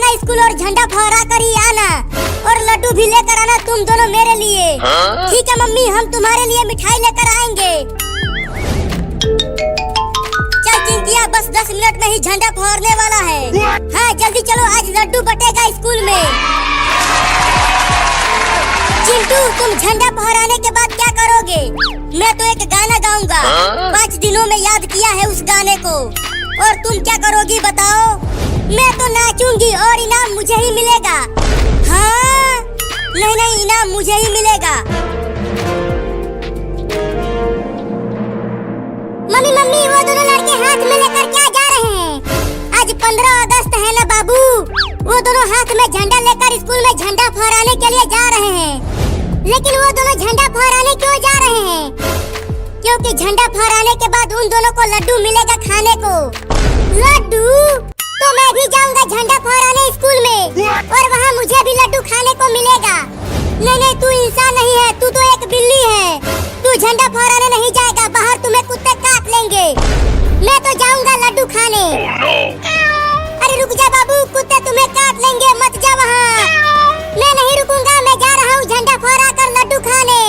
जाना स्कूल और झंडा फहरा कर ही आना और लड्डू भी लेकर आना तुम दोनों मेरे लिए। ठीक है मम्मी, हम तुम्हारे लिए मिठाई लेकर आएंगे। चल चिंकिया, बस 10 मिनट में ही झंडा फहरने वाला है। हाँ जल्दी चलो, आज लड्डू बटेगा स्कूल में। चिंटू, तुम झंडा फहराने के बाद क्या करोगे? मैं तो एक गाना गाऊंगा। 5 दिनों में याद किया है उस गाने को। और तुम क्या करोगी बताओ? मैं तो नाचूंगी और इनाम मुझे ही मिलेगा। हाँ नहीं, इनाम मुझे ही मिलेगा। मम्मी, वो दोनों लड़के हाथ में लेकर क्या जा रहे हैं? आज 15 अगस्त है ना बाबू। वो दोनों हाथ में झंडा लेकर स्कूल में झंडा फहराने के लिए जा रहे हैं। लेकिन वो दोनों झंडा फहराने क्यों जा रहे हैं? क्योंकि झंडा फहराने के बाद उन दोनों को लड्डू मिलेगा खाने को। लड्डू? तो मैं भी जाऊंगा झंडा फहराने स्कूल में और वहाँ मुझे भी लड्डू खाने को मिलेगा। नहीं, तू इंसान नहीं है, तू तो एक बिल्ली है। तू झंडा फहराने नहीं जाएगा, बाहर तुम्हें कुत्ते काट लेंगे। मैं तो जाऊंगा लड्डू खाने। अरे रुक जा बाबू, कुत्ते तुम्हें काट लेंगे, मत जा वहाँ। मैं नहीं रुकूंगा, मैं जा रहा हूँ झंडा फहरा कर लड्डू खाने।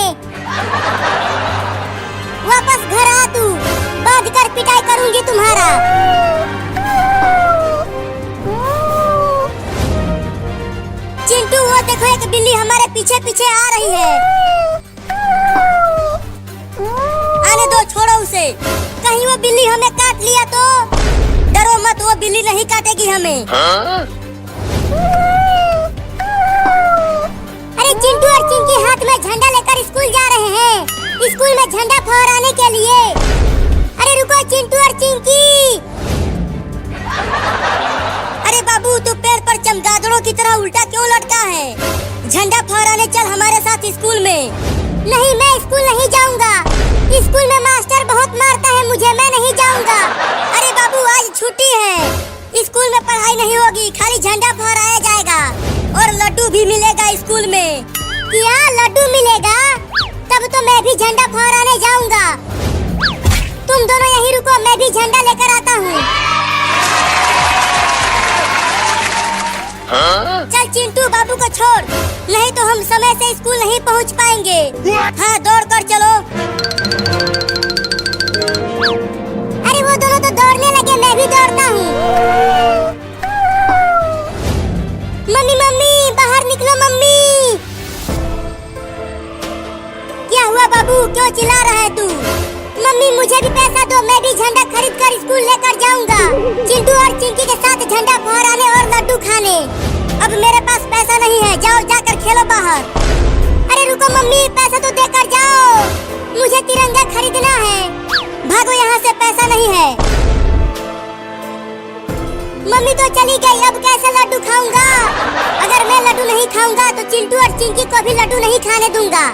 वापस घर आ तू, बांध कर पिटाई करूंगी तुम्हारा। चिंटू, वो देखो एक बिल्ली हमारे पीछे पीछे आ रही है। आने दो, छोड़ो उसे। कहीं वो बिल्ली हमें काट लिया तो? डरो मत, वो बिल्ली नहीं काटेगी हमें। अरे चिंटू और चिंकी हाथ में झंडा लेकर स्कूल जा रहे हैं, स्कूल में झंडा फहराने के लिए। अरे रुको चिंटू और चिंकी। अरे बाबू, तू पैर पर चमगादड़ों की तरह उल्टा क्यों लटका है? झंडा फहराने चल हमारे साथ स्कूल में। नहीं, मैं स्कूल नहीं जाऊंगा। स्कूल में मास्टर बहुत मारता है मुझे, मैं नहीं जाऊंगा। अरे बाबू, आज छुट्टी है, स्कूल में पढ़ाई नहीं होगी, खाली झंडा फहराया जाएगा और लड्डू भी मिलेगा स्कूल में। क्या लड्डू मिलेगा? तब तो मैं भी झंडा फहराने जाऊंगा। तुम दोनों यहीं रुको, मैं भी झंडा लेकर आता हूँ। चल चिंटू, बाबू को छोड़, नहीं तो हम समय से स्कूल नहीं पहुँच पाएंगे। हाँ दौड़ कर चलो। अरे वो दोनों तो दौड़ने लगे, मैं भी दौड़ता हूँ। मम्मी, बाहर निकलो मम्मी। क्या हुआ बाबू, क्यों चिल्ला रहा है तू? मम्मी, मुझे भी पैसा दो, मैं भी झंडा खरीद कर स्कूल लेकर जाऊंगा, चिंटू और चिंकी के साथ झंडा फहराने और लड्डू खाने। अब मेरे पास पैसा नहीं है, जाओ जाकर खेलो बाहर। अरे रुको मम्मी, पैसा तो देकर जाओ, मुझे तिरंगा खरीदना है। भागो यहाँ से, पैसा नहीं है। मम्मी तो चली गई, अब कैसे लड्डू खाऊंगा? अगर मैं लड्डू नहीं खाऊंगा तो चिंटू और चिंकी को भी लड्डू नहीं खाने दूंगा।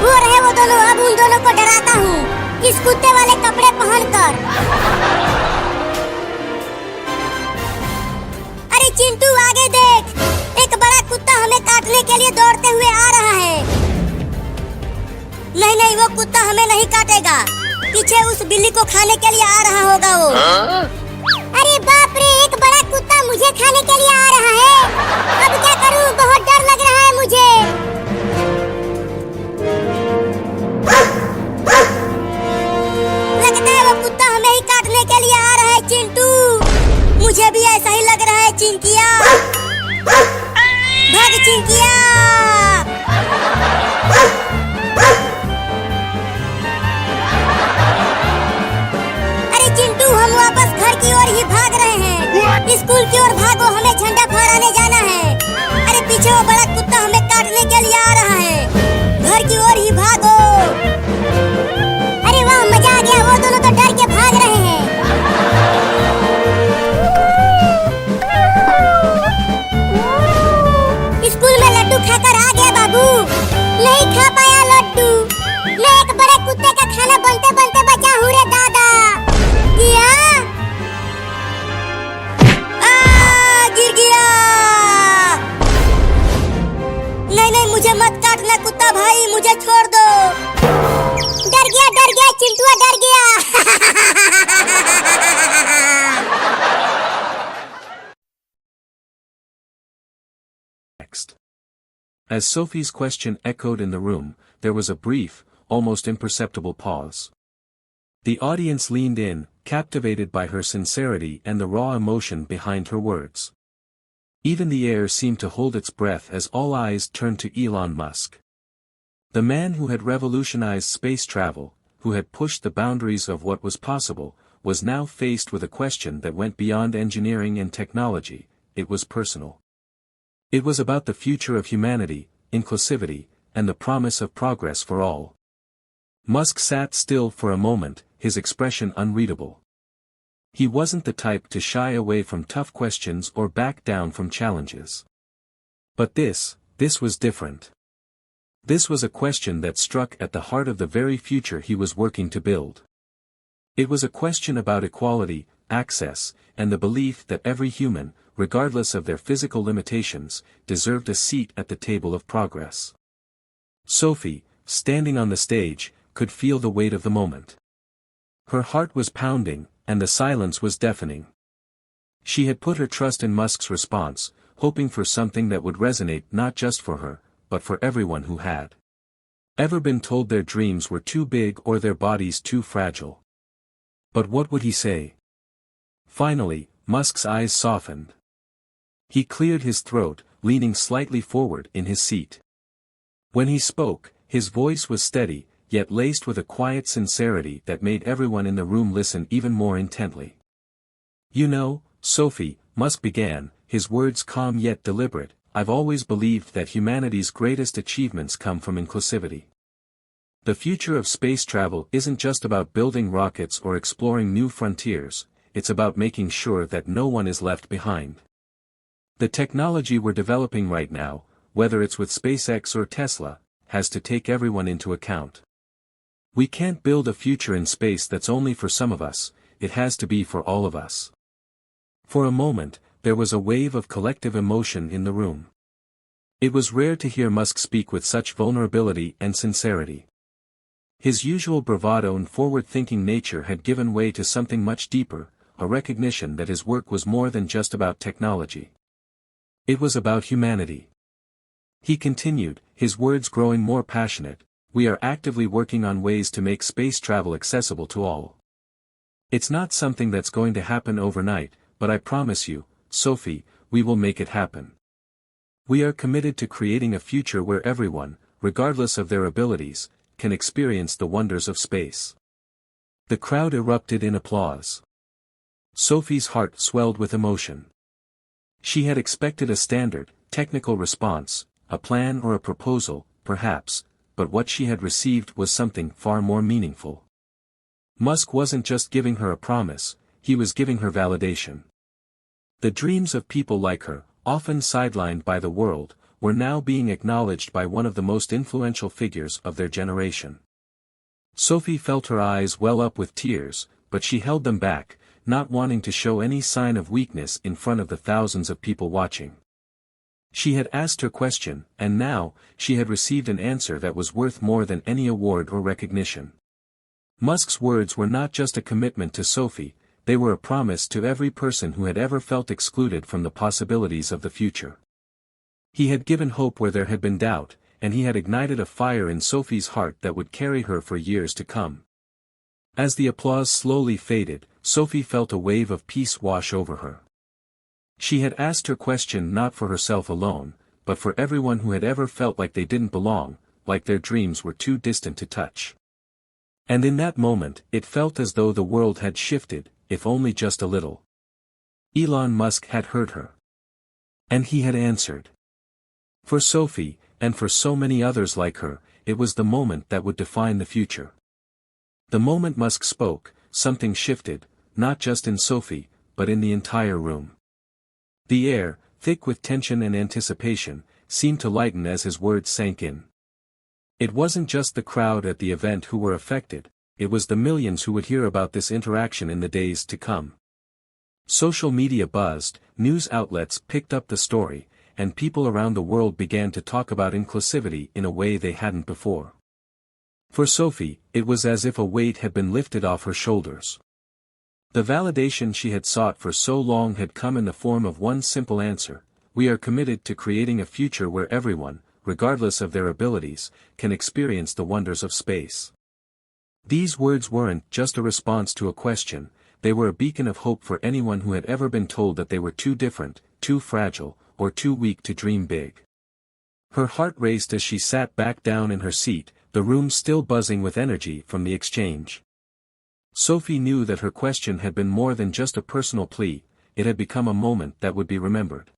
वो रहे वो दोनों, अब उन दोनों को डराता हूँ इस कुत्ते वाले कपड़े पहनकर। अरे चिंटू, आगे देख, एक बड़ा कुत्ता हमें काटने के लिए दौड़ते हुए आ रहा है। नहीं, वो कुत्ता हमें नहीं काटेगा, पीछे उस बिल्ली को खाने के लिए आ रहा होगा वो। अरे बाप रे, एक बड़ा कुत्ता मुझे खाने के लिए आ रहा है। अब क्या करूं, बहुत डर लग रहा है मुझे। लगता है वो कुत्ता हमें ही काटने के लिए आ रहा है चिंटू। मुझे भी ऐसा ही लग रहा है चिंकिया। भाग चिंकिया। अरे चिंटू, हम वापस घर की ओर ही भाग रहे हैं। स्कूल की ओर भागो, हमें झंडा फहराने जाना है। अरे पीछे वो बड़ा कुत्ता हमें काटने के लिए आ रहा है, घर की ओर ही भागो। अरे वाह, मजा आ गया, वो दोनों तो डर के भाग रहे हैं। स्कूल में लड्डू खाकर आ गया बाबू। नहीं खा पाया लड्डू, मैं एक बड़े कुत्ते का खाना बनते बनते बचा हूँ रे दादा। क्या? गिर गया। नहीं, मुझे मत काटना कुत्ता भाई, मुझे छोड़ दो। डर गया चिंटुआ, डर गया। As Sophie's question echoed in the room, there was a brief, almost imperceptible pause. The audience leaned in, captivated by her sincerity and the raw emotion behind her words. Even the air seemed to hold its breath as all eyes turned to Elon Musk. The man who had revolutionized space travel, who had pushed the boundaries of what was possible, was now faced with a question that went beyond engineering and technology. It was personal. It was about the future of humanity, inclusivity, and the promise of progress for all. Musk sat still for a moment, his expression unreadable. He wasn't the type to shy away from tough questions or back down from challenges. But this was different. This was a question that struck at the heart of the very future he was working to build. It was a question about equality, access, and the belief that every human, regardless of their physical limitations, deserved a seat at the table of progress. Sophie, standing on the stage, could feel the weight of the moment. Her heart was pounding, and the silence was deafening. She had put her trust in Musk's response, hoping for something that would resonate not just for her, but for everyone who had ever been told their dreams were too big or their bodies too fragile. But what would he say? Finally, Musk's eyes softened. He cleared his throat, leaning slightly forward in his seat. When he spoke, his voice was steady, yet laced with a quiet sincerity that made everyone in the room listen even more intently. "You know, Sophie," Musk began, his words calm yet deliberate, "I've always believed that humanity's greatest achievements come from inclusivity. The future of space travel isn't just about building rockets or exploring new frontiers, it's about making sure that no one is left behind. The technology we're developing right now, whether it's with SpaceX or Tesla, has to take everyone into account. We can't build a future in space that's only for some of us, it has to be for all of us." For a moment, there was a wave of collective emotion in the room. It was rare to hear Musk speak with such vulnerability and sincerity. His usual bravado and forward-thinking nature had given way to something much deeper, a recognition that his work was more than just about technology. It was about humanity. He continued, his words growing more passionate, "We are actively working on ways to make space travel accessible to all. It's not something that's going to happen overnight, but I promise you, Sophie, we will make it happen. We are committed to creating a future where everyone, regardless of their abilities, can experience the wonders of space." The crowd erupted in applause. Sophie's heart swelled with emotion. She had expected a standard, technical response, a plan or a proposal, perhaps, but what she had received was something far more meaningful. Musk wasn't just giving her a promise, he was giving her validation. The dreams of people like her, often sidelined by the world, were now being acknowledged by one of the most influential figures of their generation. Sophie felt her eyes well up with tears, but she held them back, not wanting to show any sign of weakness in front of the thousands of people watching. She had asked her question, and now, she had received an answer that was worth more than any award or recognition. Musk's words were not just a commitment to Sophie, they were a promise to every person who had ever felt excluded from the possibilities of the future. He had given hope where there had been doubt, and he had ignited a fire in Sophie's heart that would carry her for years to come. As the applause slowly faded, Sophie felt a wave of peace wash over her. She had asked her question not for herself alone, but for everyone who had ever felt like they didn't belong, like their dreams were too distant to touch. And in that moment, it felt as though the world had shifted, if only just a little. Elon Musk had heard her. And he had answered. For Sophie, and for so many others like her, it was the moment that would define the future. The moment Musk spoke, something shifted, not just in Sophie, but in the entire room. The air, thick with tension and anticipation, seemed to lighten as his words sank in. It wasn't just the crowd at the event who were affected, it was the millions who would hear about this interaction in the days to come. Social media buzzed, news outlets picked up the story, and people around the world began to talk about inclusivity in a way they hadn't before. For Sophie, it was as if a weight had been lifted off her shoulders. The validation she had sought for so long had come in the form of one simple answer: we are committed to creating a future where everyone, regardless of their abilities, can experience the wonders of space. These words weren't just a response to a question, they were a beacon of hope for anyone who had ever been told that they were too different, too fragile, or too weak to dream big. Her heart raced as she sat back down in her seat, the room still buzzing with energy from the exchange. Sophie knew that her question had been more than just a personal plea, it had become a moment that would be remembered.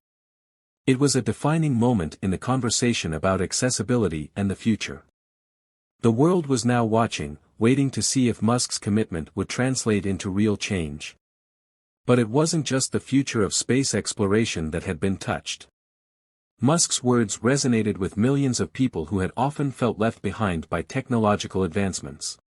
It was a defining moment in the conversation about accessibility and the future. The world was now watching, waiting to see if Musk's commitment would translate into real change. But it wasn't just the future of space exploration that had been touched. Musk's words resonated with millions of people who had often felt left behind by technological advancements.